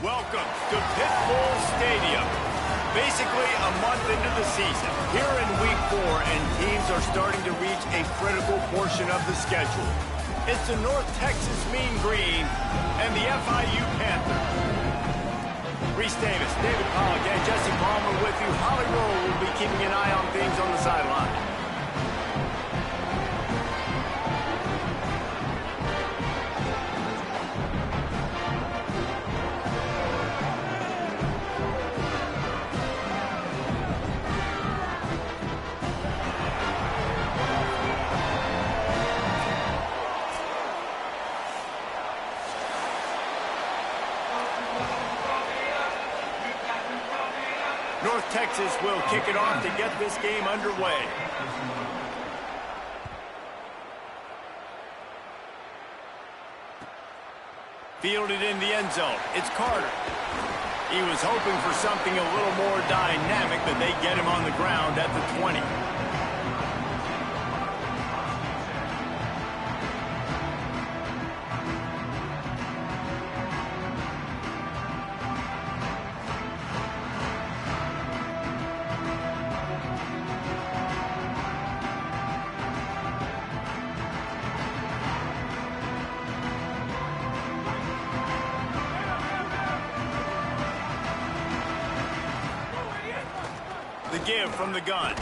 Welcome to Pitbull Stadium. Basically a month into the season. Here in week 4, and teams are starting to reach a critical portion of the schedule. It's the North Texas Mean Green and the FIU Panthers. Reese Davis, David Pollock, and Jesse Palmer with you. Holly Rowe will be keeping an eye on things on the sideline. North Texas will kick it off to get this game underway. Fielded in the end zone. It's Carter. He was hoping for something a little more dynamic, but they get him on the ground at the 20. The give from the gun.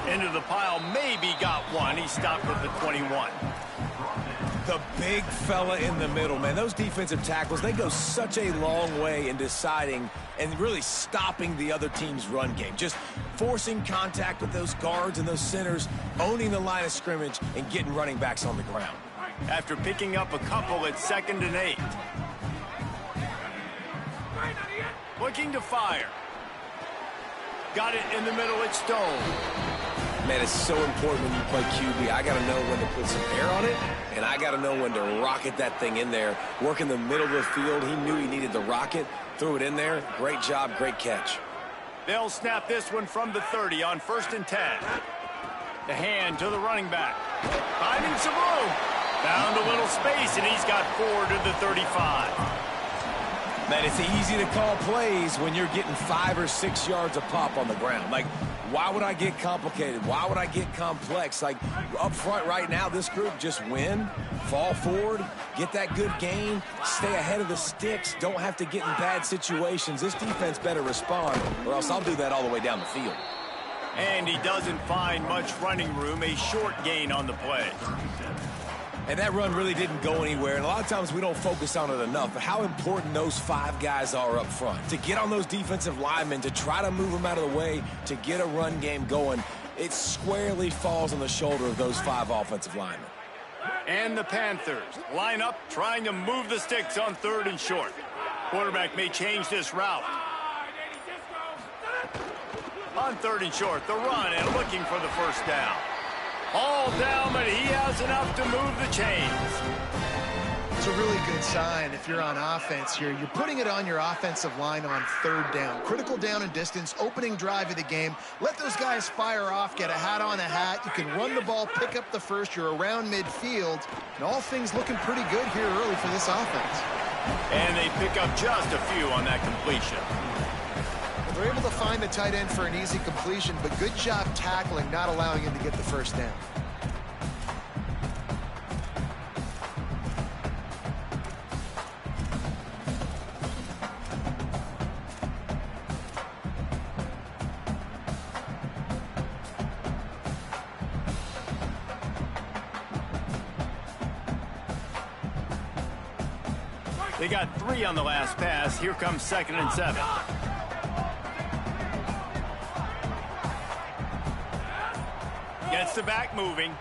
Into the pile, maybe got one. He stopped at the 21. The big fella in the middle, man. Those defensive tackles, they go such a long way in deciding and really stopping the other team's run game. Just forcing contact with those guards and those centers, owning the line of scrimmage, and getting running backs on the ground. After picking up a couple at 2nd and 8. Looking to fire. Got it in the middle, it's Stone. Man, it's so important when you play QB. I got to know when to put some air on it, and I got to know when to rocket that thing in there. Work in the middle of the field. He knew he needed the rocket, threw it in there. Great job, great catch. They'll snap this one from the 30 on 1st and 10. The hand to the running back. Finding some room. Found a little space, and he's got 4 to the 35. Man, it's easy to call plays when you're getting 5 or 6 yards a pop on the ground. Like, why would I get complicated? Why would I get complex? Like, up front right now, this group just win, fall forward, get that good gain, stay ahead of the sticks, don't have to get in bad situations. This defense better respond, or else I'll do that all the way down the field. And he doesn't find much running room, a short gain on the play. And that run really didn't go anywhere, and a lot of times we don't focus on it enough, but how important those 5 guys are up front. To get on those defensive linemen, to try to move them out of the way, to get a run game going, it squarely falls on the shoulder of those 5 offensive linemen. And the Panthers line up trying to move the sticks on 3rd and short. Quarterback may change this route. On 3rd and short, the run and looking for the first down. All down, but he has enough to move the chains. It's a really good sign if you're on offense here. You're putting it on your offensive line on 3rd down. Critical down and distance, opening drive of the game. Let those guys fire off, get a hat on a hat. You can run the ball, pick up the first. You're around midfield. And all things looking pretty good here early for this offense. And they pick up just a few on that completion. They're able to find the tight end for an easy completion, but good job tackling, not allowing him to get the first down. They got 3 on the last pass. Here comes 2nd and 7. Gets the back moving.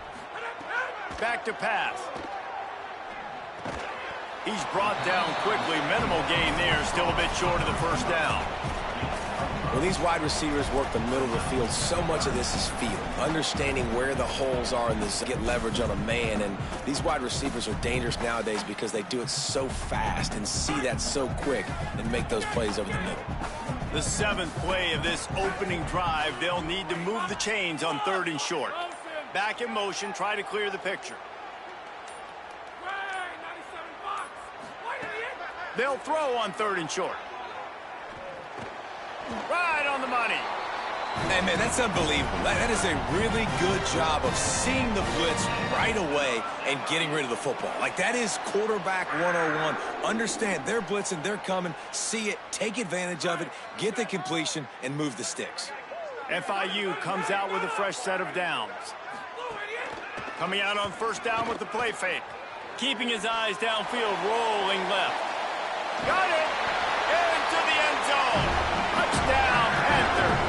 Back to pass. He's brought down quickly. Minimal gain there. Still a bit short of the first down. When these wide receivers work the middle of the field, so much of this is feel. Understanding where the holes are and get leverage on a man. And these wide receivers are dangerous nowadays because they do it so fast and see that so quick and make those plays over the middle. The 7th play of this opening drive, they'll need to move the chains on 3rd and short. Back in motion, try to clear the picture. They'll throw on 3rd and short. Right on the money. Hey, man, that's unbelievable. That is a really good job of seeing the blitz right away and getting rid of the football. Like, that is quarterback 101. Understand they're blitzing, they're coming, see it, take advantage of it, get the completion, and move the sticks. FIU comes out with a fresh set of downs. Coming out on 1st down with the play fake. Keeping his eyes downfield, rolling left. Got it! Into the end zone. Touchdown, Panthers.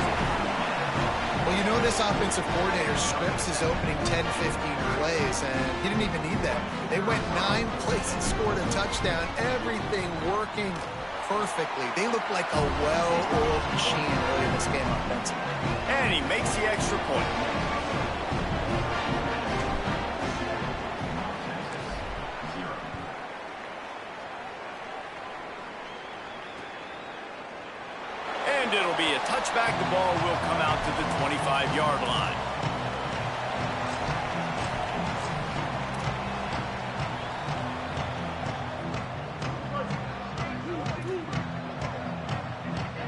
Well, you know this offensive coordinator scripts his opening 10, 15 plays, and he didn't even need that. They went 9 plays and scored a touchdown. Everything working perfectly. They look like a well-oiled machine early in this game offensively. And he makes the extra point. And it'll be a touchback. The ball will come out to the 25-yard line.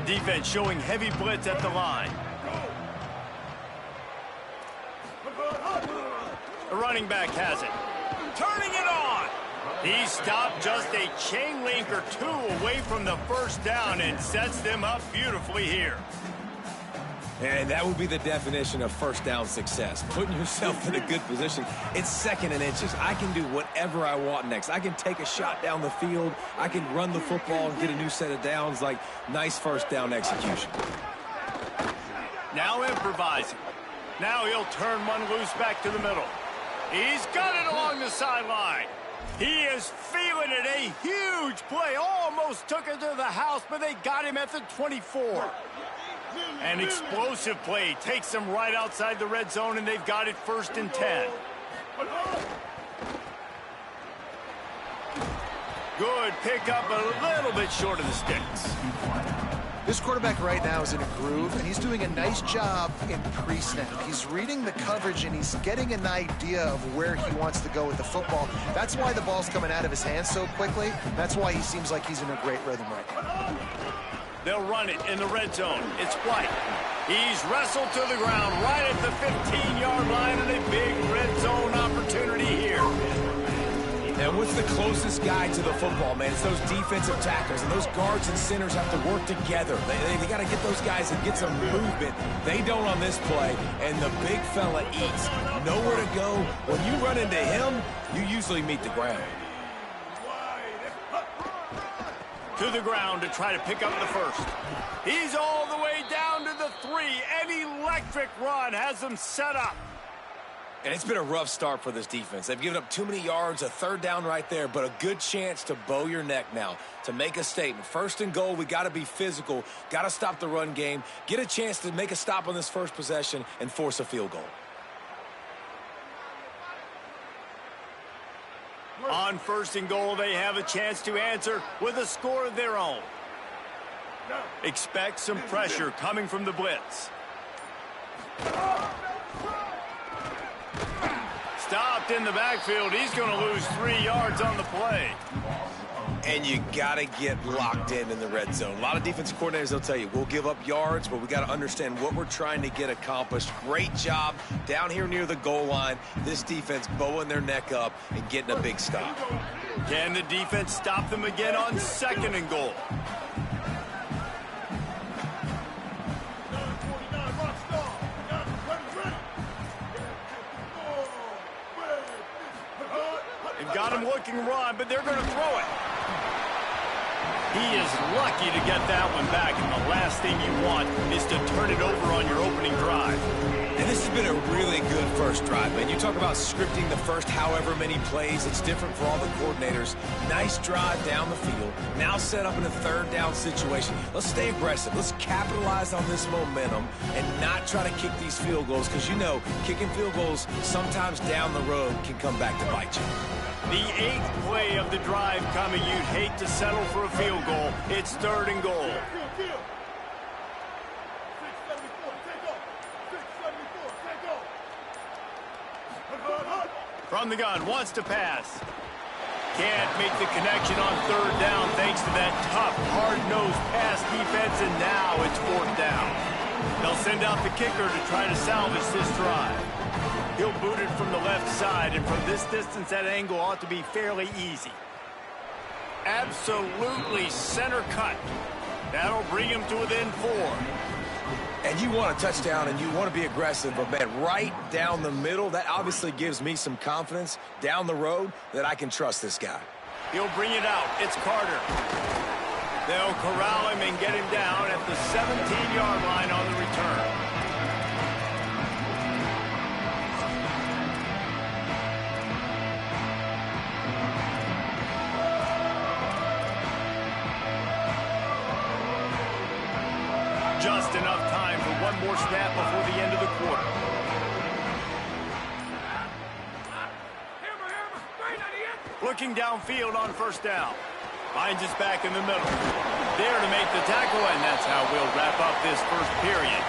Defense showing heavy blitz at the line. The running back has it. Turning it on. He stopped just a chain link or 2 away from the 1st down and sets them up beautifully here. And that would be the definition of 1st down success. Putting yourself in a good position. It's 2nd and inches. I can do whatever I want next. I can take a shot down the field. I can run the football and get a new set of downs. Like, nice 1st down execution. Now improvising. Now he'll turn one loose back to the middle. He's got it along the sideline. He is feeling it. A huge play. Almost took it to the house, but they got him at the 24. An explosive play takes them right outside the red zone, and they've got it 1st and 10. Good pickup, a little bit short of the sticks. This quarterback right now is in a groove, and he's doing a nice job in pre-snap. He's reading the coverage, and he's getting an idea of where he wants to go with the football. That's why the ball's coming out of his hands so quickly. That's why he seems like he's in a great rhythm right now. They'll run it in the red zone. It's White. He's wrestled to the ground right at the 15-yard line, and a big red zone opportunity here. And what's the closest guy to the football, man? It's those defensive tackles, and those guards and centers have to work together. They got to get those guys and get some movement. They don't on this play, and the big fella eats. Nowhere to go. When you run into him, you usually meet the ground. To the ground to try to pick up the 1st. He's all the way down to the 3. An electric run has them set up. And it's been a rough start for this defense. They've given up too many yards, a 3rd down right there, but a good chance to bow your neck now, to make a statement. 1st and goal, we got to be physical, got to stop the run game, get a chance to make a stop on this 1st possession and force a field goal. On 1st and goal, they have a chance to answer with a score of their own. Expect some pressure coming from the blitz. Stopped in the backfield. He's going to lose 3 yards on the play. And you got to get locked in the red zone. A lot of defensive coordinators, they'll tell you, we'll give up yards, but we got to understand what we're trying to get accomplished. Great job down here near the goal line. This defense bowing their neck up and getting a big stop. Can the defense stop them again on 2nd and goal? They've got him looking run, but they're going to throw it. He is lucky to get that one back, and the last thing you want is to turn it over on your opening drive. And this has been a really good 1st drive, man. You talk about scripting the first however many plays. It's different for all the coordinators. Nice drive down the field. Now set up in a 3rd down situation. Let's stay aggressive. Let's capitalize on this momentum and not try to kick these field goals, because you know kicking field goals sometimes down the road can come back to bite you. The 8th play of the drive coming. You'd hate to settle for a field goal. It's 3rd and goal. From the gun, wants to pass. Can't make the connection on third down thanks to that tough, hard-nosed pass defense, and now it's fourth down. They'll send out the kicker to try to salvage this drive. He'll boot it from the left side, and from this distance, that angle ought to be fairly easy. Absolutely center cut. That'll bring him to within 4. And you want a touchdown, and you want to be aggressive, but, man, right down the middle, that obviously gives me some confidence down the road that I can trust this guy. He'll bring it out. It's Carter. They'll corral him and get him down at the 17-yard line on the return. Just enough time for one more snap before the end of the quarter. Looking downfield on first down. Finds his back in the middle. There to make the tackle, and that's how we'll wrap up this first period.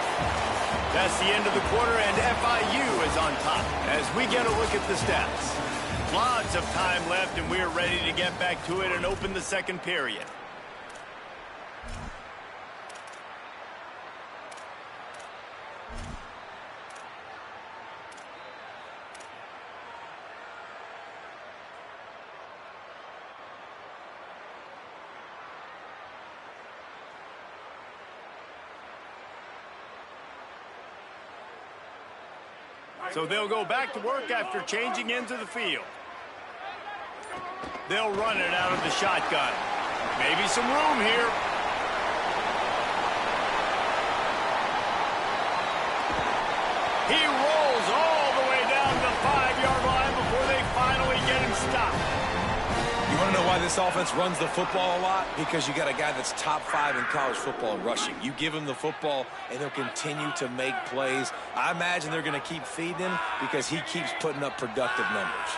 That's the end of the quarter, and FIU is on top as we get a look at the stats. Lots of time left, and we're ready to get back to it and open the second period. So they'll go back to work after changing into the field. They'll run it out of the shotgun. Maybe some room here. He rolls all the way down the 5-yard line before they finally get him stopped. You want to know why this offense runs the football a lot? Because you got a guy that's top 5 in college football in rushing. You give him the football, and he'll continue to make plays. I imagine they're going to keep feeding him because he keeps putting up productive numbers.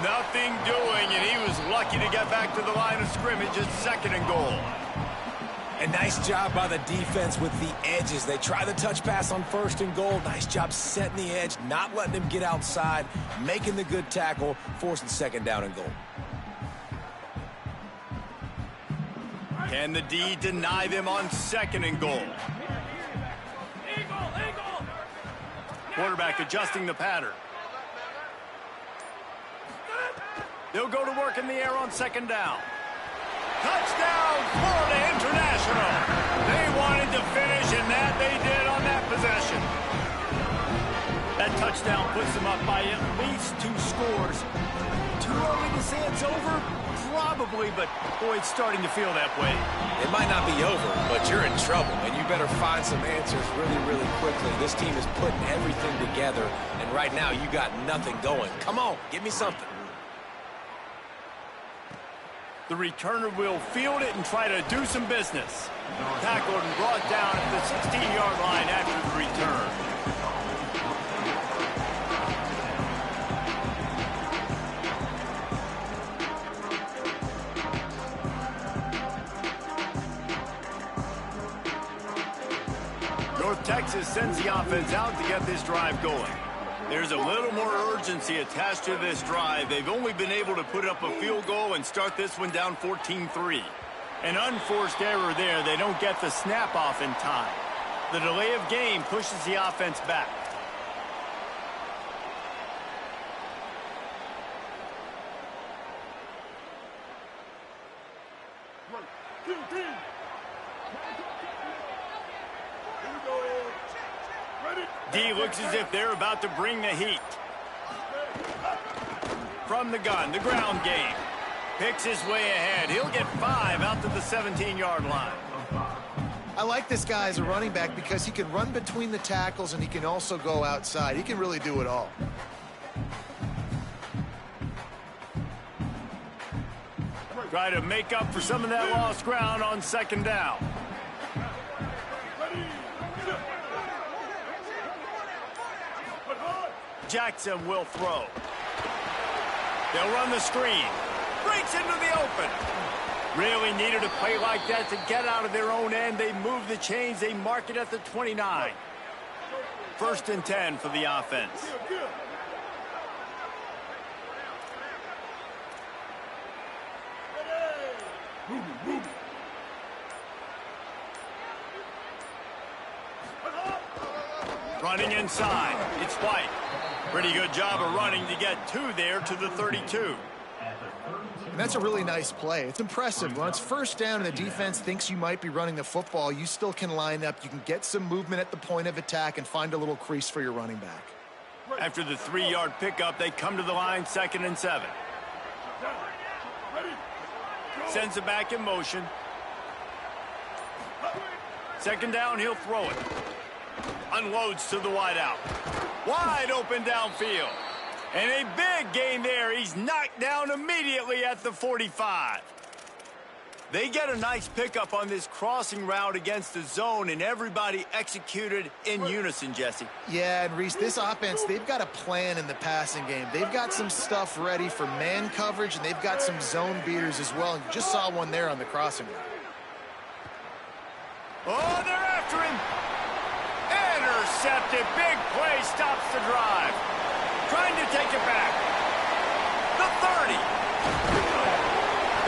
Nothing doing, and he was lucky to get back to the line of scrimmage at 2nd and goal. A nice job by the defense with the edges. They try the touch pass on 1st and goal. Nice job setting the edge, not letting him get outside, making the good tackle, forcing 2nd down and goal. Can the D deny them on 2nd and goal? Quarterback adjusting the pattern. They'll go to work in the air on 2nd down. Touchdown, Florida International. They wanted to finish, and that they did on that possession. That touchdown puts them up by at least 2 scores. Too early to say it's over? Probably, but boy, it's starting to feel that way. It might not be over, but you're in trouble, and you better find some answers really, really quickly. This team is putting everything together, and right now you got nothing going. Come on, give me something. The returner will field it and try to do some business. Tackled and brought down at the 16-yard line after the return. North Texas sends the offense out to get this drive going. There's a little more urgency attached to this drive. They've only been able to put up a field goal and start this one down 14-3. An unforced error there. They don't get the snap off in time. The delay of game pushes the offense back. D looks as if they're about to bring the heat. From the gun, the ground game. Picks his way ahead. He'll get 5 out to the 17-yard line. I like this guy as a running back because he can run between the tackles and he can also go outside. He can really do it all. Try to make up for some of that lost ground on 2nd down. Jackson will throw. They'll run the screen. Breaks into the open. Really needed a play like that to get out of their own end. They move the chains. They mark it at the 29. 1st and 10 for the offense. Running inside. It's White. Pretty good job of running to get 2 there to the 32. And that's a really nice play. It's impressive. When it's first down and the defense thinks you might be running the football, you still can line up. You can get some movement at the point of attack and find a little crease for your running back. After the 3-yard pickup, they come to the line, 2nd and 7. Sends it back in motion. 2nd down, he'll throw it. Unloads to the wideout. Wide open downfield. And a big gain there. He's knocked down immediately at the 45. They get a nice pickup on this crossing route against the zone, and everybody executed in unison, Jesse. Yeah, and Reese, this offense, they've got a plan in the passing game. They've got some stuff ready for man coverage, and they've got some zone beaters as well. And you just saw one there on the crossing route. Oh, they're after him. Intercepted. Big play stops the drive. Trying to take it back. The 30.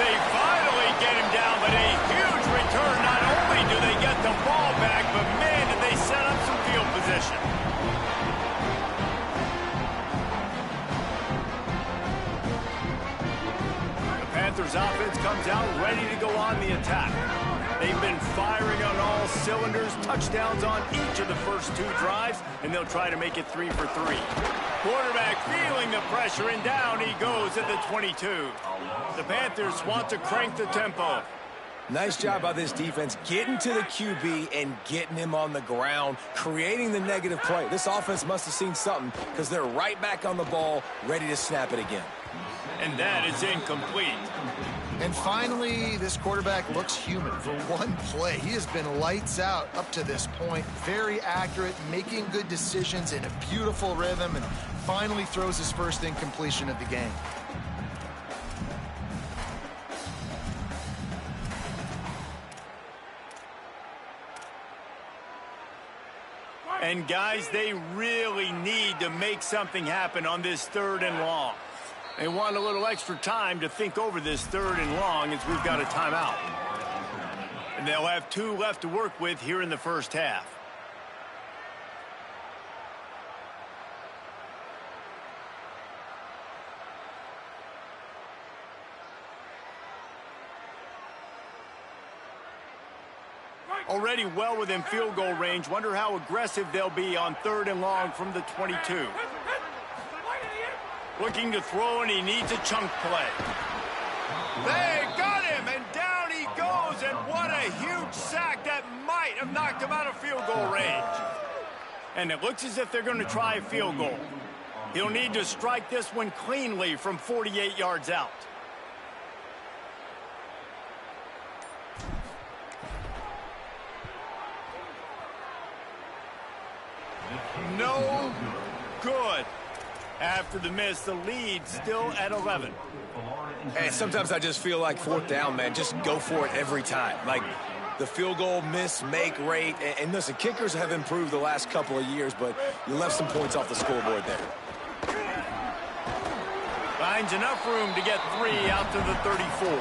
They finally get him down, but a huge return. Not only do they get the ball back, but man, did they set up some field position. The Panthers offense comes out ready to go on the attack. They've been firing on all cylinders, touchdowns on each of the first 2 drives, and they'll try to make it 3 for 3. Quarterback feeling the pressure, and down he goes at the 22. The Panthers want to crank the tempo. Nice job by this defense getting to the QB and getting him on the ground, creating the negative play. This offense must have seen something because they're right back on the ball, ready to snap it again. And that is incomplete. And finally, this quarterback looks human for one play. He has been lights out up to this point. Very accurate, making good decisions in a beautiful rhythm, and finally throws his first incompletion of the game. And guys, they really need to make something happen on this 3rd and long. They want a little extra time to think over this 3rd and long as we've got a timeout. And they'll have 2 left to work with here in the first half. Already well within field goal range. Wonder how aggressive they'll be on 3rd and long from the 22. Looking to throw, and he needs a chunk play. They got him, and down he goes, and what a huge sack that might have knocked him out of field goal range. And it looks as if they're going to try a field goal. He'll need to strike this one cleanly from 48 yards out. No good. After the miss, the lead still at 11. Hey, sometimes I just feel like 4th down, man, just go for it every time. Like the field goal miss-make rate. And listen, kickers have improved the last couple of years, but you left some points off the scoreboard there. Finds enough room to get 3 out to the 34.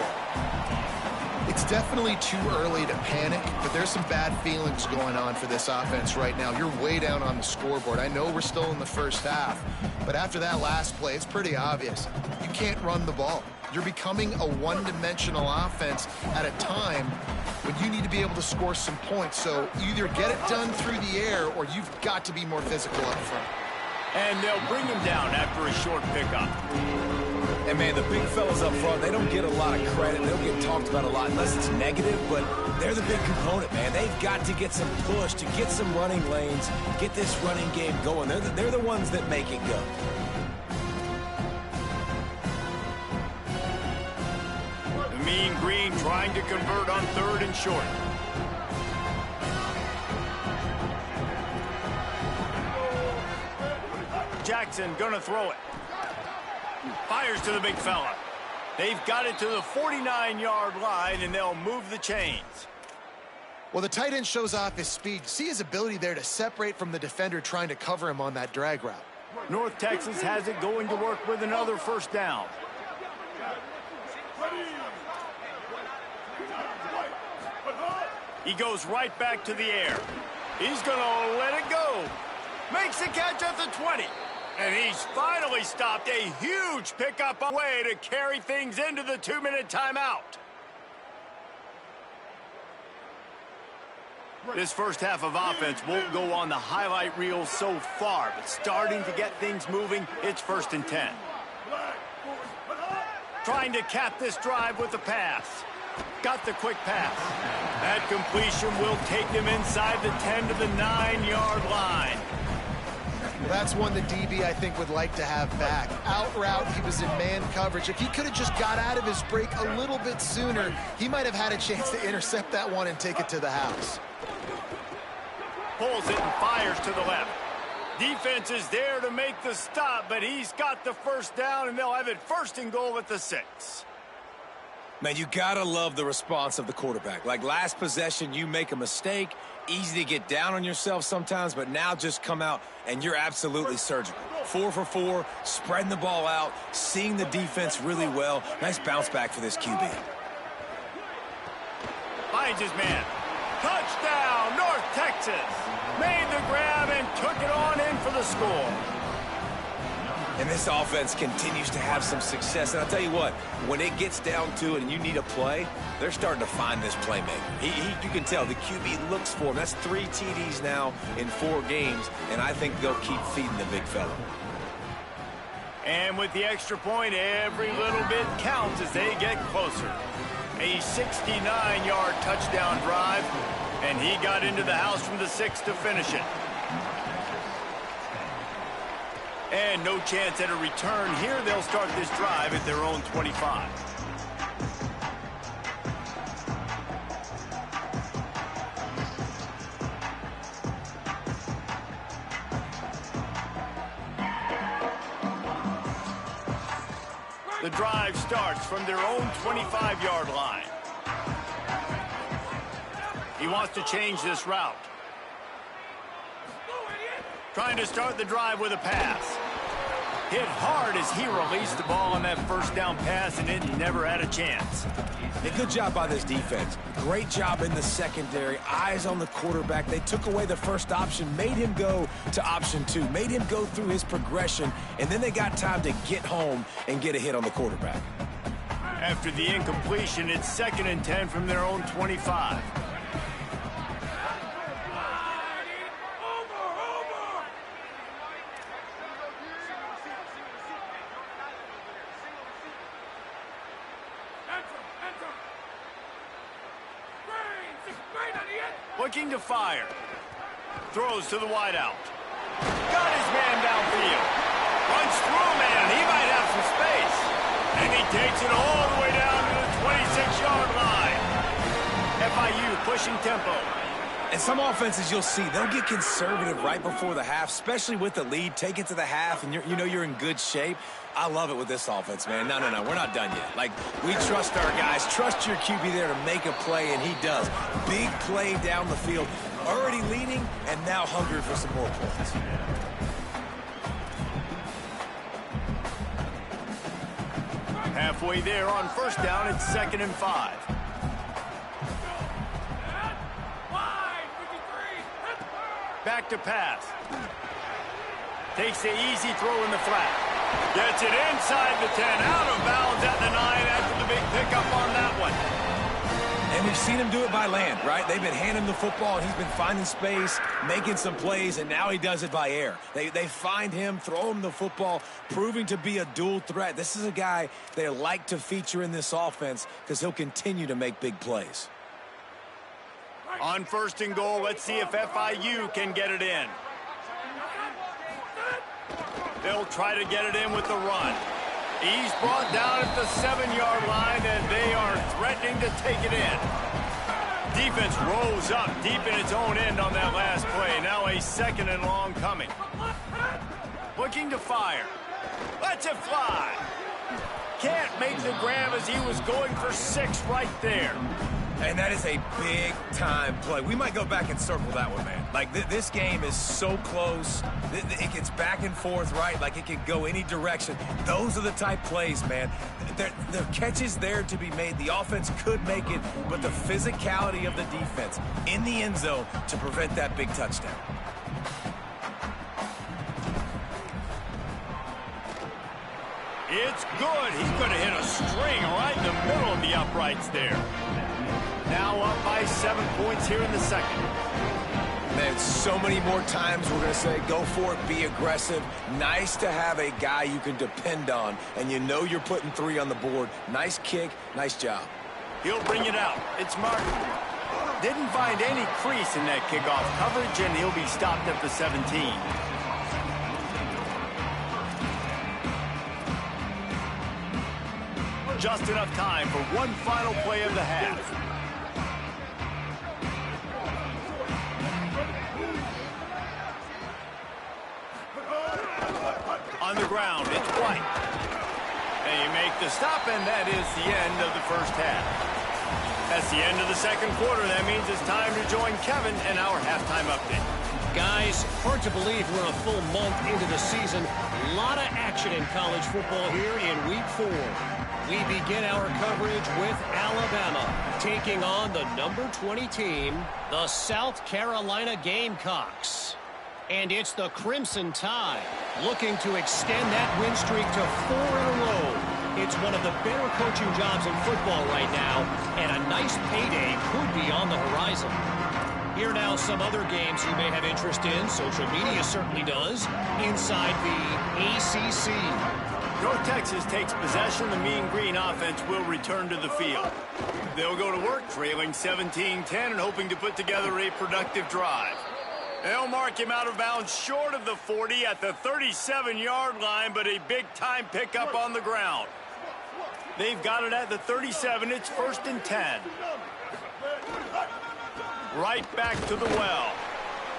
It's definitely too early to panic, but there's some bad feelings going on for this offense right now. You're way down on the scoreboard. I know we're still in the first half, but after that last play, it's pretty obvious. You can't run the ball. You're becoming a one-dimensional offense at a time when you need to be able to score some points. So either get it done through the air or you've got to be more physical up front. And they'll bring him down after a short pickup. And, man, the big fellas up front, they don't get a lot of credit. They don't get talked about a lot unless it's negative, but they're the big component, man. They've got to get some push to get some running lanes, get this running game going. They're the ones that make it go. The Mean Green trying to convert on 3rd and short. Jackson gonna throw it. Fires to the big fella. They've got it to the 49-yard line, and they'll move the chains. Well, the tight end shows off his speed. See his ability there to separate from the defender trying to cover him on that drag route. North Texas has it going to work with another 1st down. He goes right back to the air. He's going to let it go. Makes the catch at the 20. And he's finally stopped. A huge pickup away to carry things into the 2-minute timeout. This first half of offense won't go on the highlight reel so far, but starting to get things moving, it's 1st and 10. Trying to cap this drive with a pass. Got the quick pass. That completion will take them inside the 10 to the 9-yard line. Well, that's one the DB, I think, would like to have back. Out route, he was in man coverage. If he could have just got out of his break a little bit sooner, he might have had a chance to intercept that one and take it to the house. Pulls it and fires to the left. Defense is there to make the stop, but he's got the first down, and they'll have it 1st and goal at the 6. Man, you gotta love the response of the quarterback. Like last possession, you make a mistake, easy to get down on yourself sometimes, but now just come out and you're absolutely surgical. 4 for 4, spreading the ball out, seeing the defense really well. Nice bounce back for this QB. Finds his man. Touchdown, North Texas. Made the grab and took it on in for the score. And this offense continues to have some success. And I'll tell you what, when it gets down to it and you need a play, they're starting to find this playmaker. You can tell the QB looks for him. That's 3 TDs now in 4 games, and I think they'll keep feeding the big fella. And with the extra point, every little bit counts as they get closer. A 69-yard touchdown drive, and he got into the house from the 6 to finish it. And no chance at a return here. They'll start this drive at their own 25. The drive starts from their own 25-yard line. He wants to change this route. Trying to start the drive with a pass. Hit hard as he released the ball on that first down pass, and it never had a chance. A good job by this defense. Great job in the secondary. Eyes on the quarterback. They took away the first option, made him go to option 2, made him go through his progression, and then they got time to get home and get a hit on the quarterback. After the incompletion, it's 2nd and 10 from their own 25. Looking to fire. Throws to the wideout. Got his man downfield. Runs through a man. He might have some space. And he takes it all the way down to the 26-yard line. FIU pushing tempo. And some offenses you'll see, they'll get conservative right before the half, especially with the lead. Take it to the half, and you know you're in good shape. I love it with this offense, man. No, we're not done yet. Like, we trust our guys. Trust your QB there to make a play, and he does. Big play down the field. Already leading, and now hungry for some more points. Halfway there on first down, it's 2nd and 5. Back to pass. Takes the easy throw in the flat. Gets it inside the 10, out of bounds at the 9 after the big pickup on that one. And we've seen him do it by land, right? They've been handing him the football, and he's been finding space, making some plays, and now he does it by air. They find him, throw him the football, proving to be a dual threat. This is a guy they like to feature in this offense because he'll continue to make big plays. On 1st and goal, let's see if FIU can get it in. They'll try to get it in with the run. He's brought down at the 7-yard line, and they are threatening to take it in. Defense rose up deep in its own end on that last play. Now a 2nd and long coming. Looking to fire. Lets it fly. Can't make the grab as he was going for 6 right there. And that is a big-time play. We might go back and circle that one, man. Like, this game is so close. It gets back and forth, right? Like, it can go any direction. Those are the type plays, man. The catch is there to be made. The offense could make it, but the physicality of the defense in the end zone to prevent that big touchdown. It's good. He's going to hit a string right in the middle of the uprights there. Now up by 7 points here in the second. Man, so many more times we're going to say, go for it, be aggressive. Nice to have a guy you can depend on, and you know you're putting 3 on the board. Nice kick, nice job. He'll bring it out. It's Martin. Didn't find any crease in that kickoff coverage, and he'll be stopped at the 17. Just enough time for one final play of the half. On the ground, it's White. They make the stop, and that is the end of the first half. That's the end of the second quarter. That means it's time to join Kevin and our halftime update. Guys, hard to believe we're a full month into the season. A lot of action in college football here in Week 4. We begin our coverage with Alabama taking on the number 20 team, the South Carolina Gamecocks. And it's the Crimson Tide looking to extend that win streak to 4 in a row. It's one of the better coaching jobs in football right now, and a nice payday could be on the horizon. Here now some other games you may have interest in. Social media certainly does. Inside the ACC. North Texas takes possession. The Mean Green offense will return to the field. They'll go to work trailing 17-10 and hoping to put together a productive drive. They'll mark him out of bounds short of the 40 at the 37-yard line, but a big-time pickup on the ground. They've got it at the 37. It's 1st and 10. Right back to the well.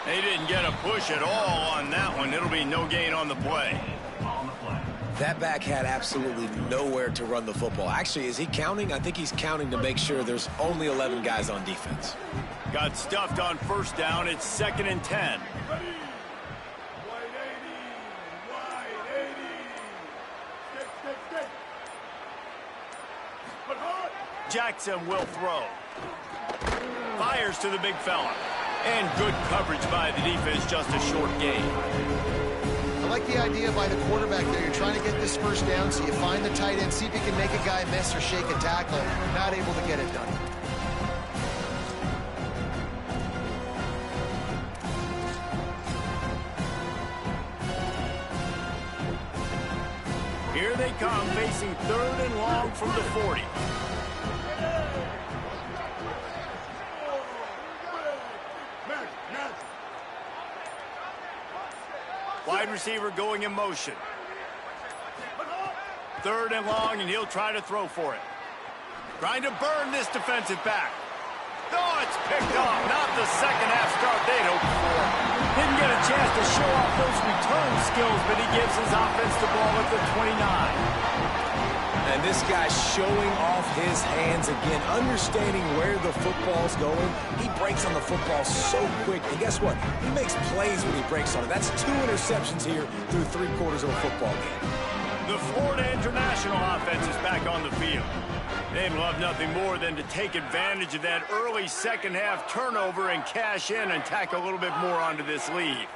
They didn't get a push at all on that one. It'll be no gain on the play. That back had absolutely nowhere to run the football. Actually, is he counting? I think he's counting to make sure there's only 11 guys on defense. Got stuffed on 1st down. It's 2nd and 10. Jackson will throw. Fires to the big fella. And good coverage by the defense, just a short gain. I like the idea by the quarterback there. You're trying to get this 1st down, so you find the tight end, see if you can make a guy miss or shake a tackle. Not able to get it done. Here they come, facing 3rd and long from the 40. Wide receiver going in motion. 3rd and long, and he'll try to throw for it. Trying to burn this defensive back. Oh, it's picked off. Not the second half start they'd hoped for. Didn't get a chance to show off those return skills, but he gives his offense the ball at the 29. And this guy's showing off his hands again, understanding where the football's going. He breaks on the football so quick. And guess what? He makes plays when he breaks on it. That's 2 interceptions here through 3 quarters of a football game. The Florida International offense is back on the field. They'd love nothing more than to take advantage of that early second half turnover and cash in and tack a little bit more onto this lead.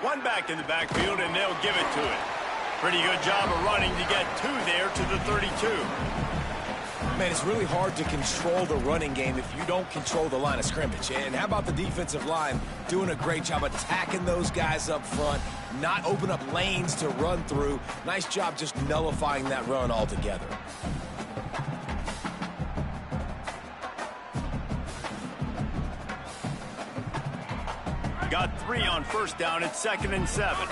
One back in the backfield, and they'll give it to it. Pretty good job of running to get 2 there to the 32. Man, it's really hard to control the running game if you don't control the line of scrimmage. And how about the defensive line doing a great job attacking those guys up front, not open up lanes to run through. Nice job just nullifying that run altogether. Got 3 on 1st down. It's 2nd and 7.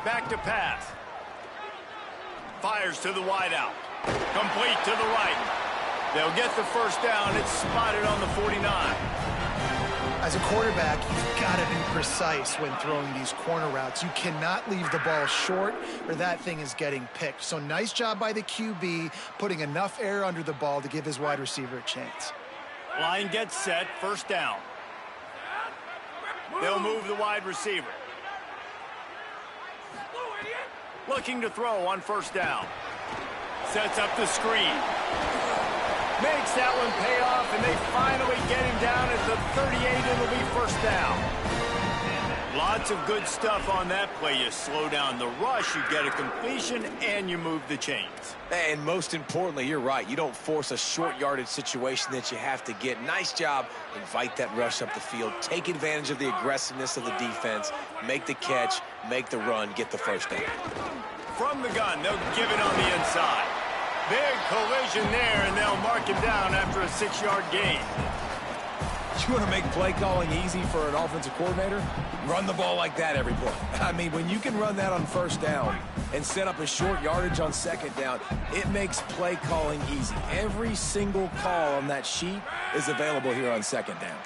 Back to pass. Fires to the wideout. Complete to the right. They'll get the 1st down. It's spotted on the 49. As a quarterback, you've got to be precise when throwing these corner routes. You cannot leave the ball short or that thing is getting picked. So nice job by the QB putting enough air under the ball to give his wide receiver a chance. Line gets set. 1st down. They'll move the wide receiver. Looking to throw on 1st down. Sets up the screen. Makes that one pay off, and they finally get him down at the 38. It'll be first down. Lots of good stuff on that play. You slow down the rush, you get a completion, and you move the chains. And most importantly, you're right. You don't force a short yardage situation that you have to get. Nice job. Invite that rush up the field. Take advantage of the aggressiveness of the defense. Make the catch, make the run, get the first down. From the gun, they'll give it on the inside. Big collision there, and they'll mark him down after a 6-yard gain. You want to make play calling easy for an offensive coordinator? Run the ball like that every play. I mean, when you can run that on first down and set up a short yardage on second down, it makes play calling easy. Every single call on that sheet is available here on second down.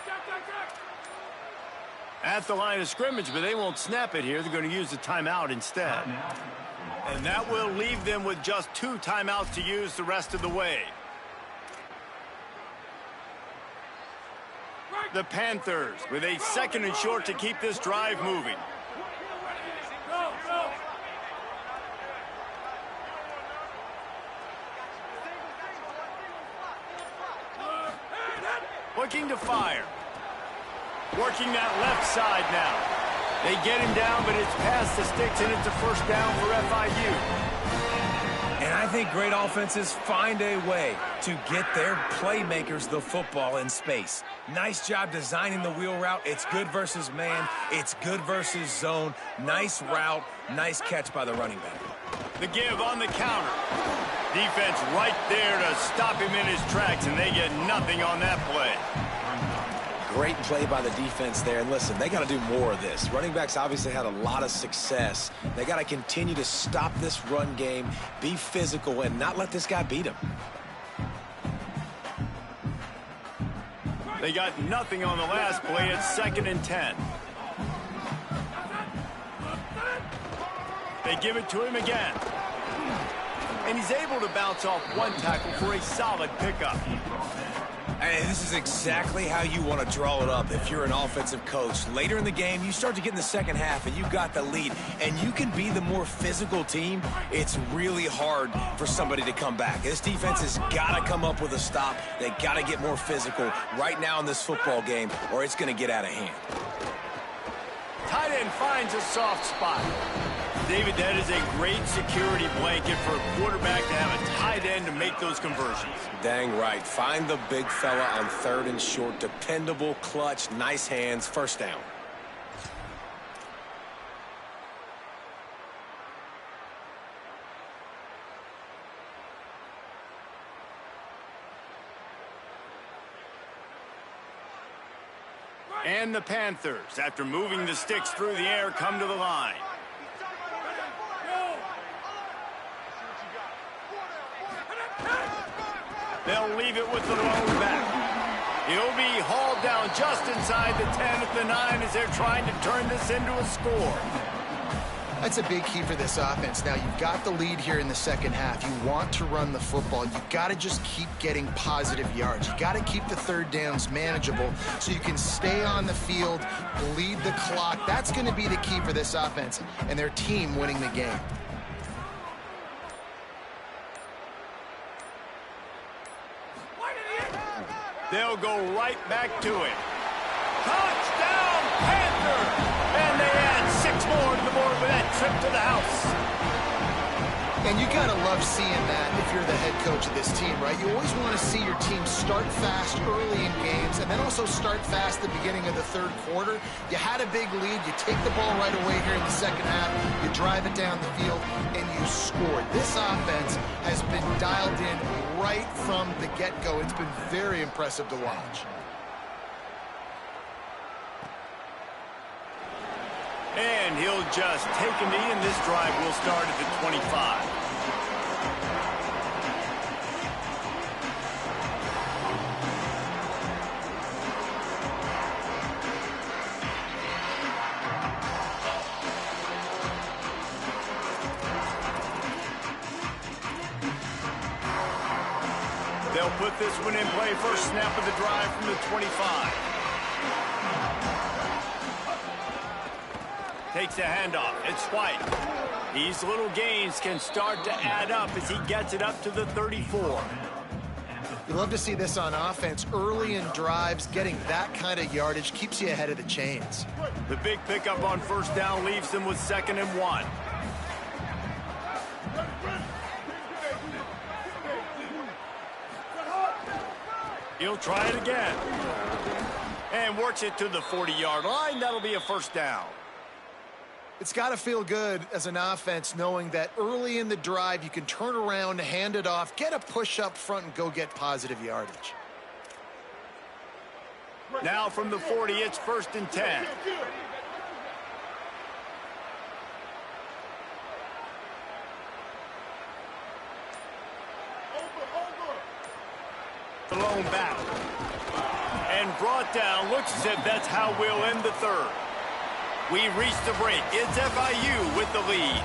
At the line of scrimmage, but they won't snap it here. They're going to use the timeout instead. And that will leave them with just 2 timeouts to use the rest of the way. The Panthers with a 2nd and short to keep this drive moving. Looking to fire. Working that left side now. They get him down, but it's past the sticks, and it's a first down for FIU. And I think great offenses find a way to get their playmakers the football in space. Nice job designing the wheel route. It's good versus man. It's good versus zone. Nice route. Nice catch by the running back. The give on the counter. Defense right there to stop him in his tracks, and they get nothing on that play. Great play by the defense there. And listen, they got to do more of this. Running backs obviously had a lot of success. They got to continue to stop this run game, be physical, and not let this guy beat him. They got nothing on the last play. It's 2nd and 10. They give it to him again. And he's able to bounce off one tackle for a solid pickup. And this is exactly how you want to draw it up if you're an offensive coach. Later in the game, you start to get in the second half, and you got the lead, and you can be the more physical team. It's really hard for somebody to come back. This defense has got to come up with a stop. They got to get more physical right now in this football game, or it's going to get out of hand. Tight end finds a soft spot. David, that is a great security blanket for a quarterback to have a tight end to make those conversions. Dang right. Find the big fella on 3rd and short. Dependable, clutch, nice hands, first down. And the Panthers, after moving the sticks through the air, come to the line. They'll leave it with the lone back. He'll be hauled down just inside the 10 at the 9 as they're trying to turn this into a score. That's a big key for this offense. Now, you've got the lead here in the second half. You want to run the football. You've got to just keep getting positive yards. You got to keep the 3rd downs manageable so you can stay on the field, bleed the clock. That's going to be the key for this offense and their team winning the game. They'll go right back to it. Touchdown, Panthers! And they add 6 more to the board with that trip to the house. And you got to love seeing that if you're the head coach of this team, right? You always want to see your team start fast early in games and then also start fast at the beginning of the 3rd quarter. You had a big lead. You take the ball right away here in the second half. You drive it down the field, and you scored. This offense has been dialed in right from the get-go. It's been very impressive to watch. And he'll just take a knee, and this drive will start at the 25. They'll put this one in play. First snap of the drive from the 25. Takes a handoff. It's White. These little gains can start to add up as he gets it up to the 34. You love to see this on offense. Early in drives, getting that kind of yardage keeps you ahead of the chains. The big pickup on first down leaves them with 2nd and 1. He'll try it again. And works it to the 40-yard line. That'll be a first down. It's got to feel good as an offense knowing that early in the drive you can turn around, hand it off, get a push up front, and go get positive yardage. Now from the 40, it's 1st and 10. The lone back. And brought down. Looks as if that's how we'll end the third. We reached the break. It's FIU with the lead.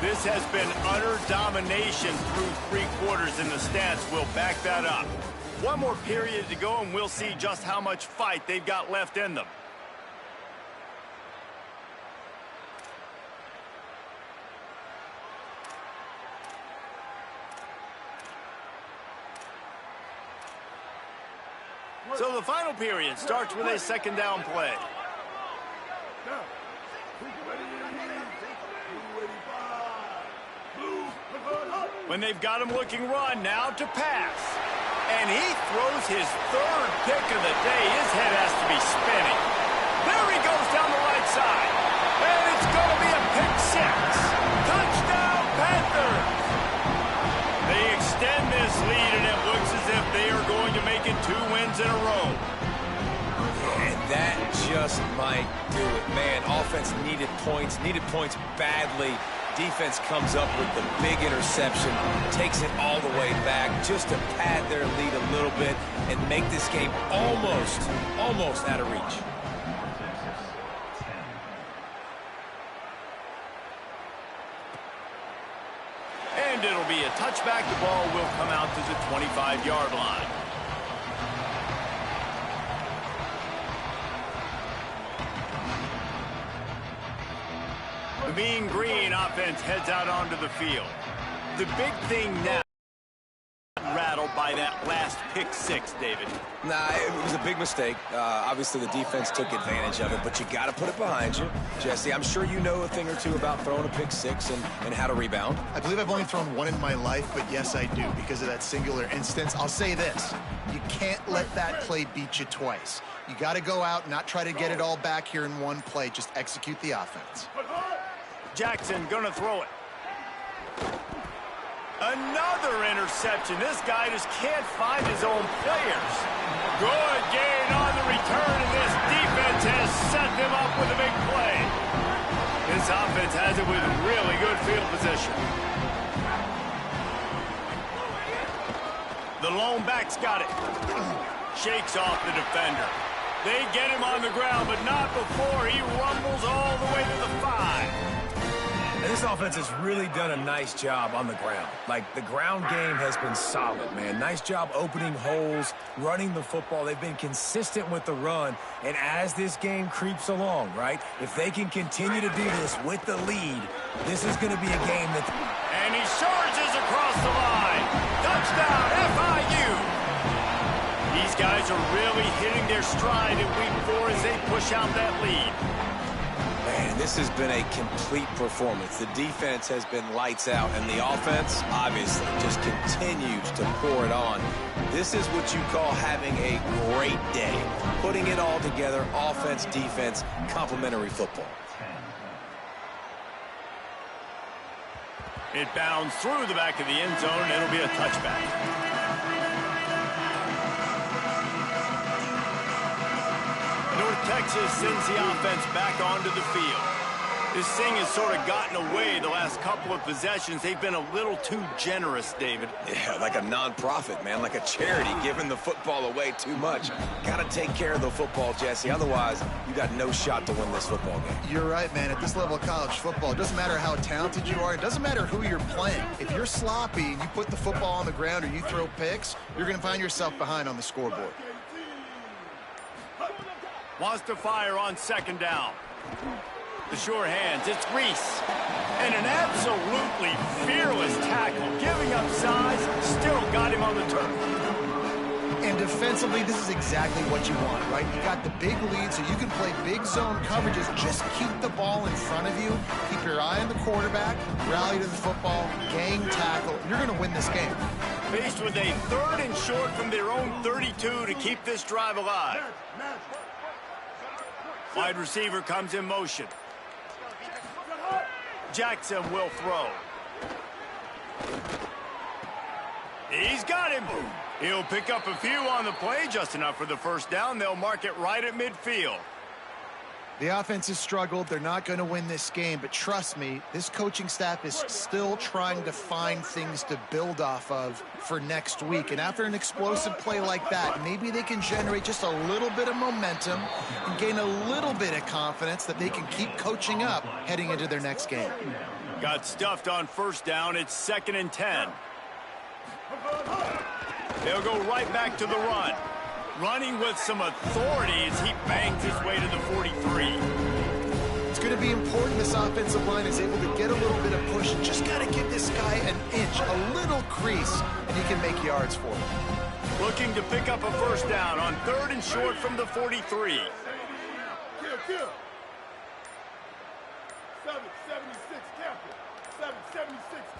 This has been utter domination through 3 quarters, and the stats will back that up. One more period to go, and we'll see just how much fight they've got left in them. So the final period starts with a 2nd down play. When they've got him looking run, now to pass. And he throws his 3rd pick of the day. His head has to be spinning. There he goes down the right side. And it's going to be a pick 6. Touchdown, Panthers! They extend this lead, and it looks as if they are going to make it 2 wins in a row. And that just might do it. Man, offense needed points badly. Defense comes up with the big interception, takes it all the way back just to pad their lead a little bit and make this game almost out of reach. And it'll be a touchback. The ball will come out to the 25-yard line. The Mean Green offense heads out onto the field. The big thing now, rattled by that last pick 6, David. Nah, it was a big mistake. Obviously, the defense took advantage of it, but you got to put it behind you. Jesse, I'm sure you know a thing or two about throwing a pick 6 and how to rebound. I believe I've only thrown 1 in my life, but yes, I do because of that singular instance. I'll say this. You can't let that play beat you twice. You got to go out, not try to get it all back here in one play. Just execute the offense. Jackson gonna throw it. Another interception. This guy just can't find his own players. Good gain on the return, and this defense has set them up with a big play. This offense has it with really good field position. The lone back's got it. Shakes off the defender. They get him on the ground, but not before he rumbles all the way to the 5. And this offense has really done a nice job on the ground. Like, the ground game has been solid, man. Nice job opening holes, running the football. They've been consistent with the run. And as this game creeps along, right, if they can continue to do this with the lead, this is going to be a game that... And he charges across the line. Touchdown, FIU! These guys are really hitting their stride in week 4 as they push out that lead. Man, this has been a complete performance. The defense has been lights out, and the offense, obviously, just continues to pour it on. This is what you call having a great day. Putting it all together, offense, defense, complementary football. It bounds through the back of the end zone, and it'll be a touchback. North Texas sends the offense back onto the field. This thing has sort of gotten away the last couple of possessions. They've been a little too generous, David. Yeah, like a nonprofit, man, like a charity, giving the football away too much. Got to take care of the football, Jesse. Otherwise, you got no shot to win this football game. You're right, man. At this level of college football, it doesn't matter how talented you are. It doesn't matter who you're playing. If you're sloppy and you put the football on the ground or you throw picks, you're going to find yourself behind on the scoreboard. Wants to fire on 2nd down. The sure hands, it's Reese. And an absolutely fearless tackle. Giving up size, still got him on the turf. And defensively, this is exactly what you want, right? You got the big lead, so you can play big zone coverages. Just keep the ball in front of you. Keep your eye on the quarterback. Rally to the football. Gang tackle. You're going to win this game. Faced with a 3rd and short from their own 32 to keep this drive alive. Wide receiver comes in motion. Jackson will throw. He's got him. He'll pick up a few on the play, just enough for the first down. They'll mark it right at midfield. The offense has struggled. They're not going to win this game, but trust me, this coaching staff is still trying to find things to build off of for next week. And after an explosive play like that, maybe they can generate just a little bit of momentum and gain a little bit of confidence that they can keep coaching up heading into their next game. Got stuffed on first down. It's 2nd and 10. They'll go right back to the run. Running with some authority as he bangs his way to the 43. It's going to be important this offensive line is able to get a little bit of push. Just got to give this guy an inch, a little crease, and he can make yards for it. Looking to pick up a first down on 3rd and short from the 43.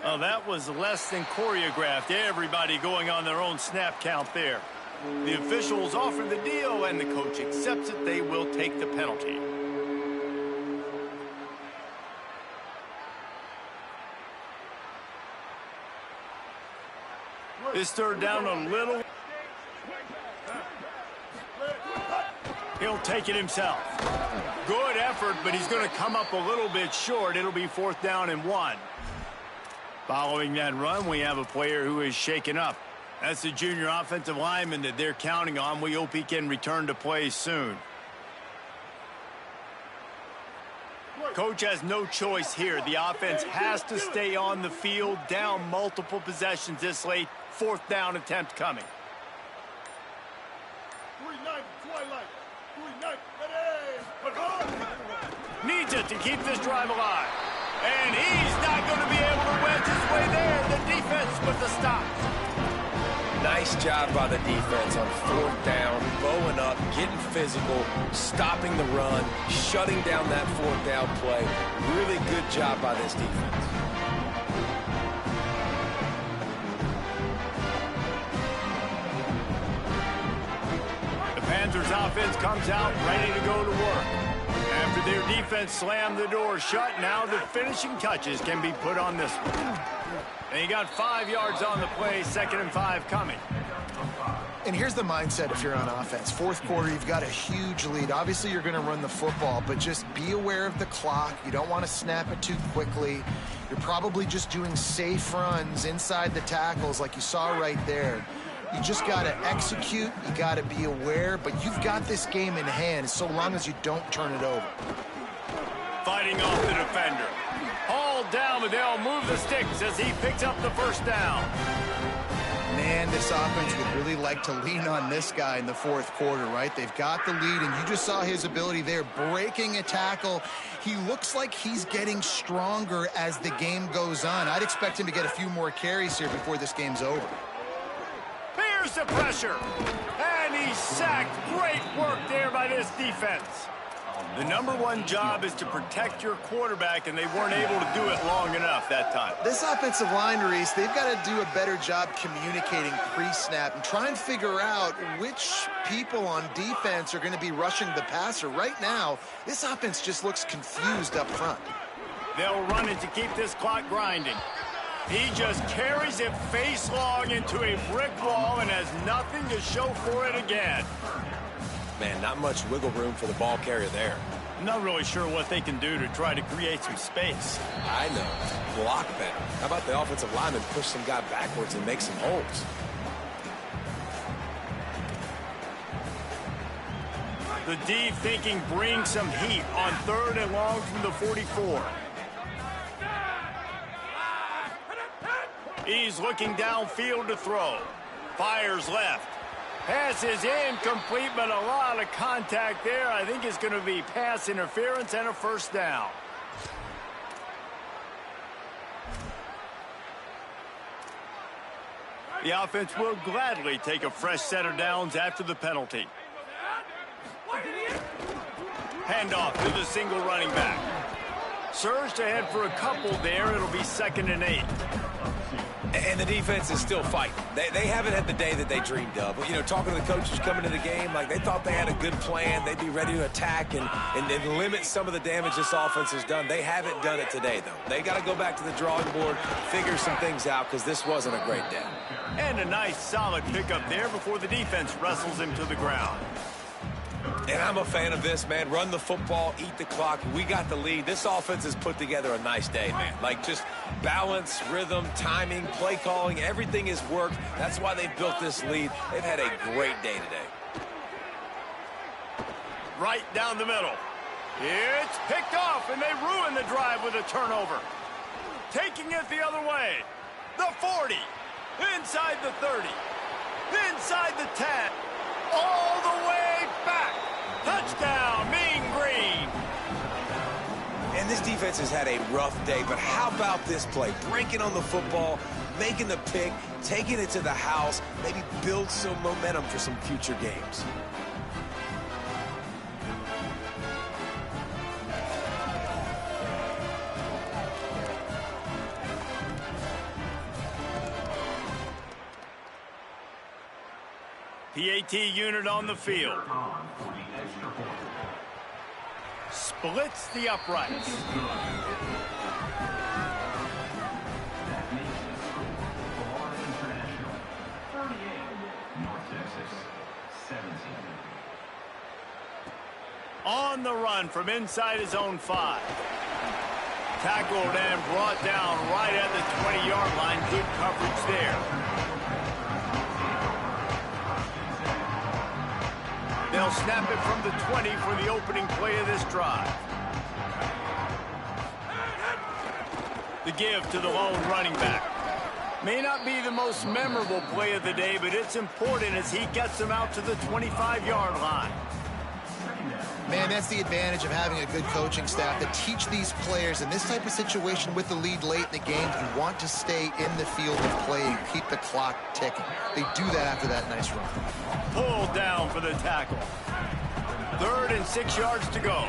Oh, that was less than choreographed. Everybody going on their own snap count there. The officials offer the deal, and the coach accepts it. They will take the penalty. This 3rd down a little. He'll take it himself. Good effort, but he's going to come up a little bit short. It'll be 4th down and 1. Following that run, we have a player who is shaken up. That's the junior offensive lineman that they're counting on. We hope he can return to play soon. Coach has no choice here. The offense has to stay on the field, down multiple possessions this late. 4th down attempt coming. Needs it to keep this drive alive. And he's not going to be able to wedge his way there. The defense with the stop. Nice job by the defense on 4th down, bowing up, getting physical, stopping the run, shutting down that 4th down play. Really good job by this defense. The Panthers offense comes out ready to go to work. After their defense slammed the door shut, now the finishing touches can be put on this one. And he got 5 yards on the play, 2nd and 5 coming. And here's the mindset if you're on offense. 4th quarter, you've got a huge lead. Obviously, you're going to run the football, but just be aware of the clock. You don't want to snap it too quickly. You're probably just doing safe runs inside the tackles like you saw right there. You just got to execute. You got to be aware, but you've got this game in hand so long as you don't turn it over. Fighting off the defender. Hauled down, but they'll move the sticks as he picks up the first down. Man, this offense would really like to lean on this guy in the 4th quarter, right? They've got the lead, and you just saw his ability there, breaking a tackle. He looks like he's getting stronger as the game goes on. I'd expect him to get a few more carries here before this game's over. Here's the pressure, and he's sacked. Great work there by this defense. The #1 job is to protect your quarterback, and they weren't able to do it long enough that time. This offensive line, Reese, they've got to do a better job communicating pre-snap and try and figure out which people on defense are going to be rushing the passer. Right now, this offense just looks confused up front. They'll run it to keep this clock grinding. He just carries it face long into a brick wall and has nothing to show for it again. Man, not much wiggle room for the ball carrier there. I'm not really sure what they can do to try to create some space. I know. Block better. How about the offensive lineman push some guy backwards and make some holes? The D thinking bring some heat on 3rd and long from the 44. He's looking downfield to throw. Fires left. Pass is incomplete, but a lot of contact there. I think it's going to be pass interference and a first down. The offense will gladly take a fresh set of downs after the penalty. Handoff to the single running back. Surged ahead for a couple there. It'll be 2nd and 8. And the defense is still fighting. They haven't had the day that they dreamed of. You know, talking to the coaches coming to the game, like they thought they had a good plan. They'd be ready to attack and limit some of the damage this offense has done. They haven't done it today, though. They got to go back to the drawing board, figure some things out, because this wasn't a great day. And a nice, solid pickup there before the defense wrestles him to the ground. And I'm a fan of this, man. Run the football, eat the clock. We got the lead. This offense has put together a nice day, man. Like, just balance, rhythm, timing, play calling, everything has worked. That's why they've built this lead. They've had a great day today. Right down the middle. It's picked off, and they ruin the drive with a turnover. Taking it the other way. The 40. Inside the 30. Inside the 10. All the way back. Touchdown, Mean Green. And this defense has had a rough day, but how about this play? Breaking on the football, making the pick, taking it to the house, maybe build some momentum for some future games. PAT unit on the field. Splits the uprights. On the run from inside his own 5. Tackled and brought down right at the 20-yard line. Good coverage there. They'll snap it from the 20 for the opening play of this drive. The give to the lone running back. May not be the most memorable play of the day, but it's important as he gets them out to the 25-yard line. Man, that's the advantage of having a good coaching staff that teach these players in this type of situation with the lead late in the game. You want to stay in the field of play and keep the clock ticking. They do that after that nice run. Pulled down for the tackle. 3rd and 6 yards to go.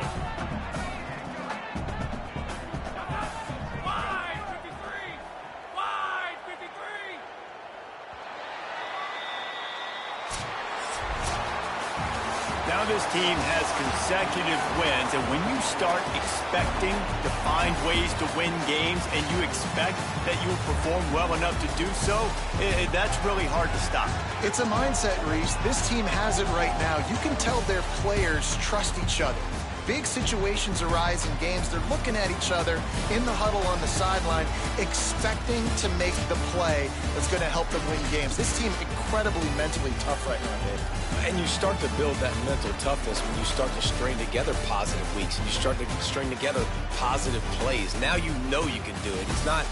Now this team has consecutive wins, and when you start expecting to find ways to win games and you expect that you will perform well enough to do so, that's really hard to stop. It's a mindset, Reese. This team has it right now. You can tell their players trust each other. Big situations arise in games. They're looking at each other in the huddle on the sideline, expecting to make the play that's going to help them win games. This team incredibly mentally tough right now, Dave. And you start to build that mental toughness when you start to string together positive weeks and you start to string together positive plays. Now you know you can do it. It's not,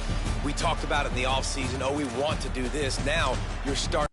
we talked about it in the offseason, oh, we want to do this. Now you're starting.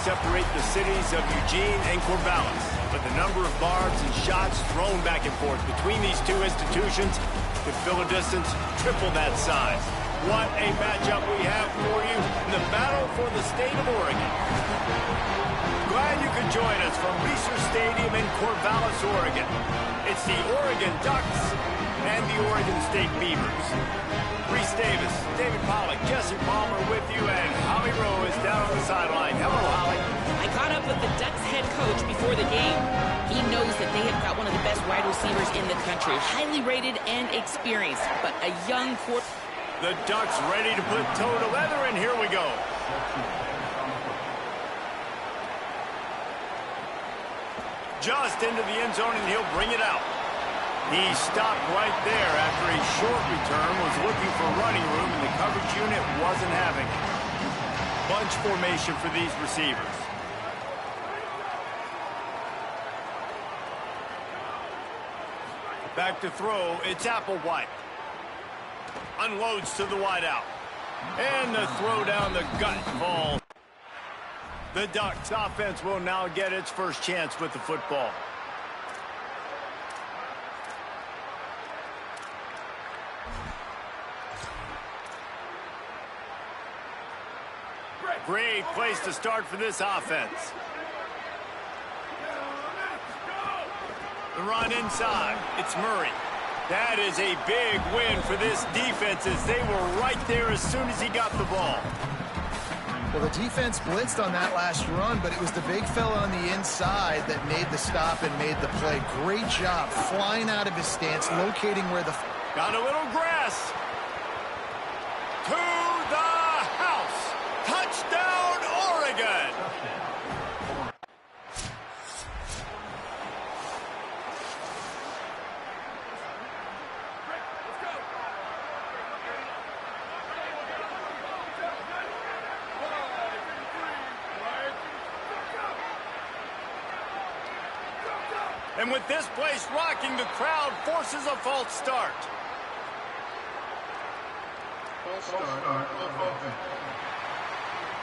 separate the cities of Eugene and Corvallis. But the number of barbs and shots thrown back and forth between these two institutions could fill a distance triple that size. What a matchup we have for you in the battle for the state of Oregon. Glad you could join us from Reser Stadium in Corvallis, Oregon. It's the Oregon Ducks and the Oregon State Beavers. Reese Davis, David Pollack, Jesse Palmer with you, and Holly Rowe is down on the sideline. Hello, Holly. I caught up with the Ducks head coach before the game. He knows that they have got one of the best wide receivers in the country, highly rated and experienced, but a young quarterback. The Ducks ready to put toe to leather, and here we go. Just into the end zone, and he'll bring it out. He stopped right there after a short return, was looking for running room, and the coverage unit wasn't having it. Bunch formation for these receivers. Back to throw, it's Applewhite. Unloads to the wideout. And the throw down the gut ball. The Ducks offense will now get its first chance with the football. Great place to start for this offense. The run inside. It's Murray. That is a big win for this defense as they were right there as soon as he got the ball. Well, the defense blitzed on that last run, but it was the big fella on the inside that made the stop and made the play. Great job flying out of his stance, locating where the... Got a little grass. To the house. Touchdown, Oregon. And with this place rocking, the crowd forces a false start.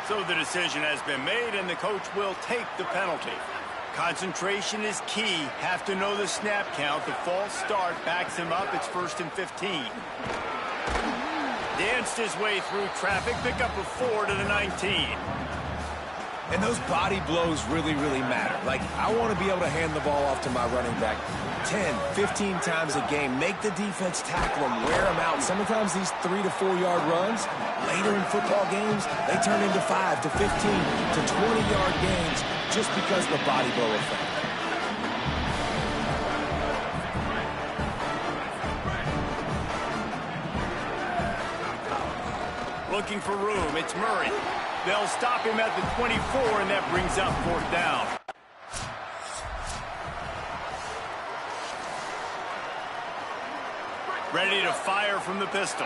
So the decision has been made, and the coach will take the penalty. Concentration is key. Have to know the snap count. The false start backs him up. It's 1st and 15. Danced his way through traffic. Pick up a 4 to the 19. And those body blows really, really matter. Like, I want to be able to hand the ball off to my running back 10, 15 times a game. Make the defense tackle them, wear them out. Sometimes these 3 to 4 yard runs, later in football games, they turn into 5 to 15 to 20 yard games just because of the body blow effect. Looking for room, it's Murray. They'll stop him at the 24, and that brings up 4th down. Ready to fire from the pistol.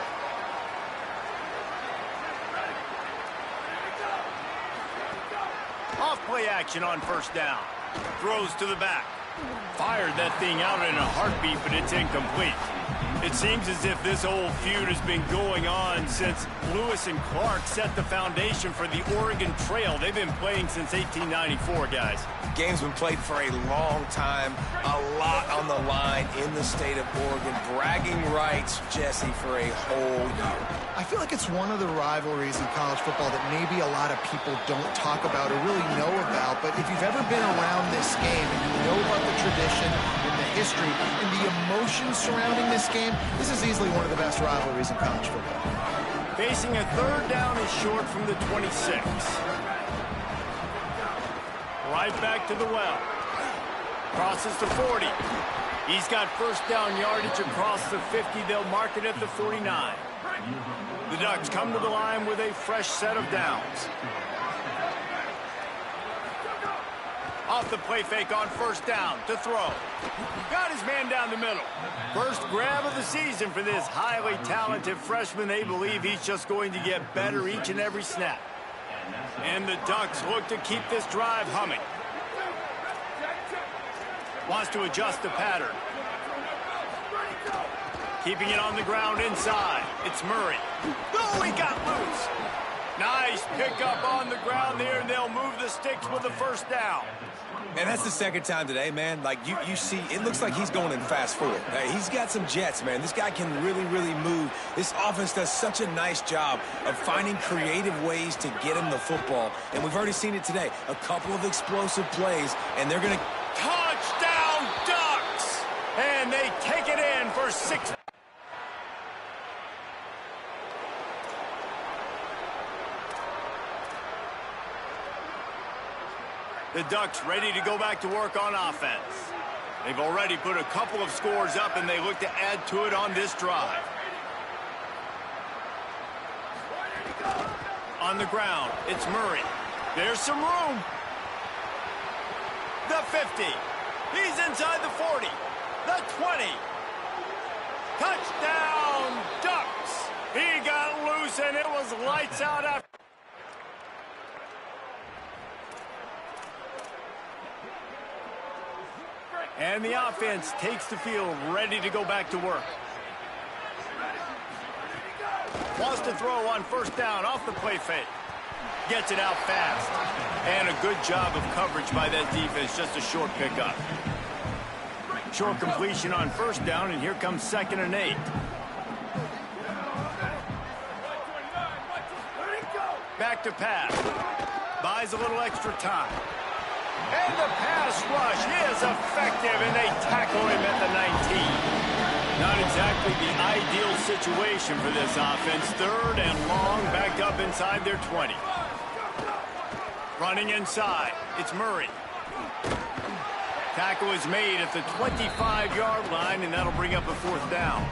Off play action on 1st down. Throws to the back. Fired that thing out in a heartbeat, but it's incomplete. It seems as if this old feud has been going on since Lewis and Clark set the foundation for the Oregon Trail. They've been playing since 1894, guys. Game's been played for a long time, a lot on the line in the state of Oregon. Bragging rights, Jesse, for a whole year. I feel like it's one of the rivalries in college football that maybe a lot of people don't talk about or really know about. But if you've ever been around this game and you know about the tradition and the history and the emotion surrounding this game, this is easily one of the best rivalries in college football. Facing a 3rd down is short from the 26. Right back to the well. Crosses to 40. He's got 1st down yardage across the 50. They'll mark it at the 49. The Ducks come to the line with a fresh set of downs. Off the play fake on 1st down to throw. Got his man down the middle. First grab of the season for this highly talented freshman. They believe he's just going to get better each and every snap. And the Ducks look to keep this drive humming. Wants to adjust the pattern. Keeping it on the ground inside. It's Murray. Oh, he got loose. Nice pickup on the ground there, and they'll move the sticks with the first down. And that's the second time today, man. Like, you see, it looks like he's going in fast forward. He's got some jets, man. This guy can really, really move. This offense does such a nice job of finding creative ways to get him the football. And we've already seen it today. A couple of explosive plays, and they're going to... Touchdown, Ducks! And they take it in for 6. The Ducks ready to go back to work on offense. They've already put a couple of scores up, and they look to add to it on this drive. On the ground, it's Murray. There's some room. The 50. He's inside the 40. The 20. Touchdown, Ducks. He got loose, and it was lights out after. And the offense takes the field, ready to go back to work. Wants to throw on first down off the play fake. Gets it out fast. And a good job of coverage by that defense, just a short pickup. Short completion on first down, and here comes 2nd and 8. Back to pass. Buys a little extra time. And the pass rush is effective, and they tackle him at the 19. Not exactly the ideal situation for this offense. 3rd and long, backed up inside their 20. Running inside, it's Murray. Tackle is made at the 25-yard line, and that'll bring up a 4th down.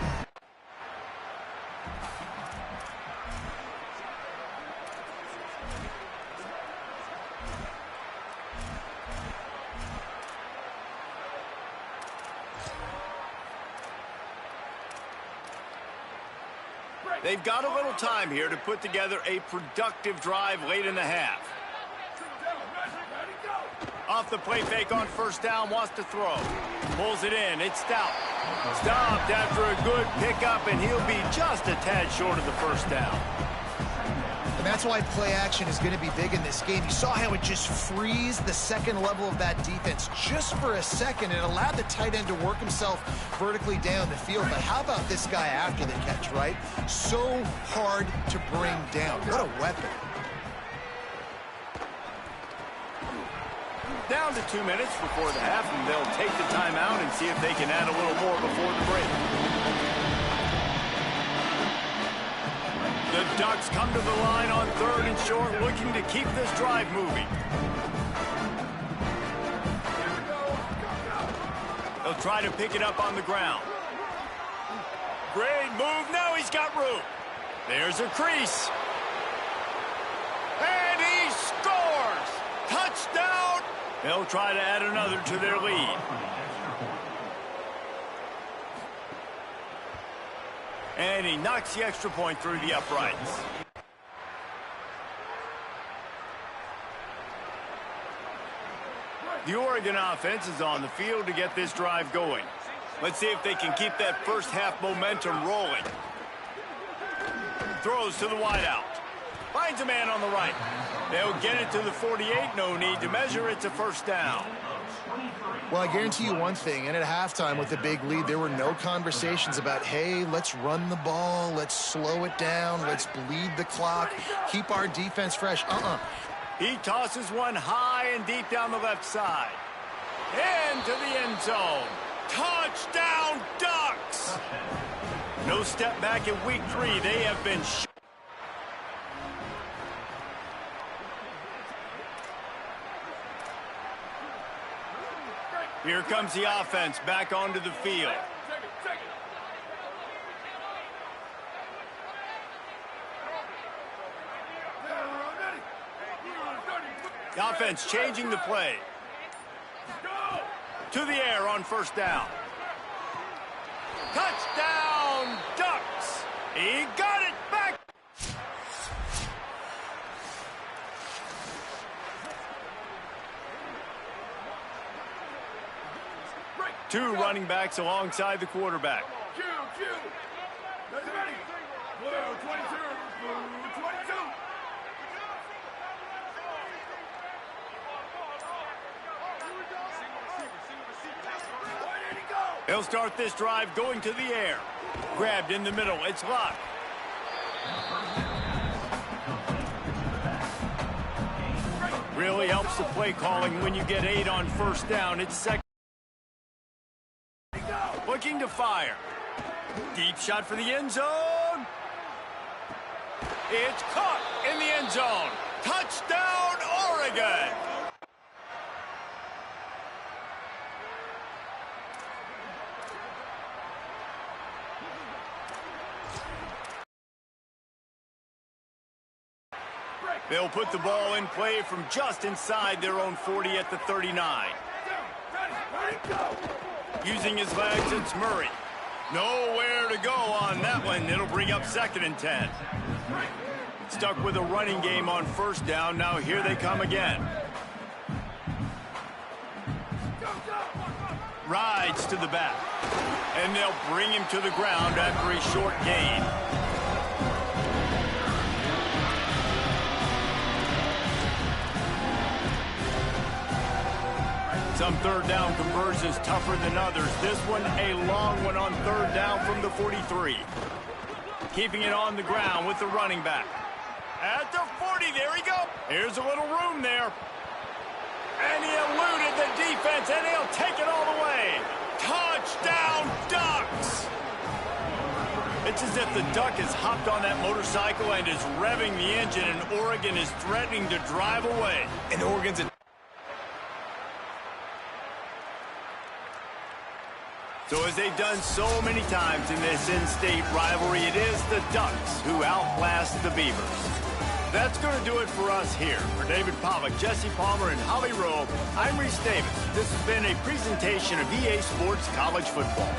They've got a little time here to put together a productive drive late in the half. Off the play fake on first down, wants to throw. Pulls it in, it's Stout. Stopped after a good pickup, and he'll be just a tad short of the first down. And that's why play action is going to be big in this game. You saw how it just frees the second level of that defense just for a second. It allowed the tight end to work himself vertically down the field. But how about this guy after the catch, right? So hard to bring down. What a weapon. Down to 2 minutes before the half, and they'll take the timeout and see if they can add a little more before the break. The Ducks come to the line on 3rd and short, looking to keep this drive moving. They'll try to pick it up on the ground. Great move. Now he's got room. There's a crease. And he scores! Touchdown! They'll try to add another to their lead. And he knocks the extra point through the uprights. The Oregon offense is on the field to get this drive going. Let's see if they can keep that first half momentum rolling. Throws to the wideout. Finds a man on the right. They'll get it to the 48. No need to measure. It's a first down. Well, I guarantee you one thing, and at halftime with a big lead, there were no conversations about, hey, let's run the ball, let's slow it down, let's bleed the clock, keep our defense fresh. He tosses one high and deep down the left side. Into the end zone. Touchdown, Ducks! No step back in week 3. They have been Here comes the offense back onto the field. The offense changing the play. To the air on first down. Touchdown, Ducks! He got it back! Two running backs alongside the quarterback. He'll start this drive going to the air. Grabbed in the middle. It's Luck. Really helps the play calling when you get 8 on first down. It's second. Looking to fire. Deep shot for the end zone. It's caught in the end zone. Touchdown, Oregon. They'll put the ball in play from just inside their own 40 at the 39. Using his legs, it's Murray. Nowhere to go on that one. It'll bring up 2nd and 10. Stuck with a running game on first down. Now here they come again. Rides to the back. And they'll bring him to the ground after a short gain. Some third down conversions tougher than others. This one a long one on third down from the 43. Keeping it on the ground with the running back. At the 40, there he goes. Here's a little room there. And he eluded the defense, and he'll take it all the way. Touchdown, Ducks! It's as if the Duck has hopped on that motorcycle and is revving the engine, and Oregon is threatening to drive away. And Oregon's a... So as they've done so many times in this in-state rivalry, it is the Ducks who outlast the Beavers. That's going to do it for us here. For David Pollock, Jesse Palmer, and Holly Rowe, I'm Reese Davis. This has been a presentation of EA Sports College Football.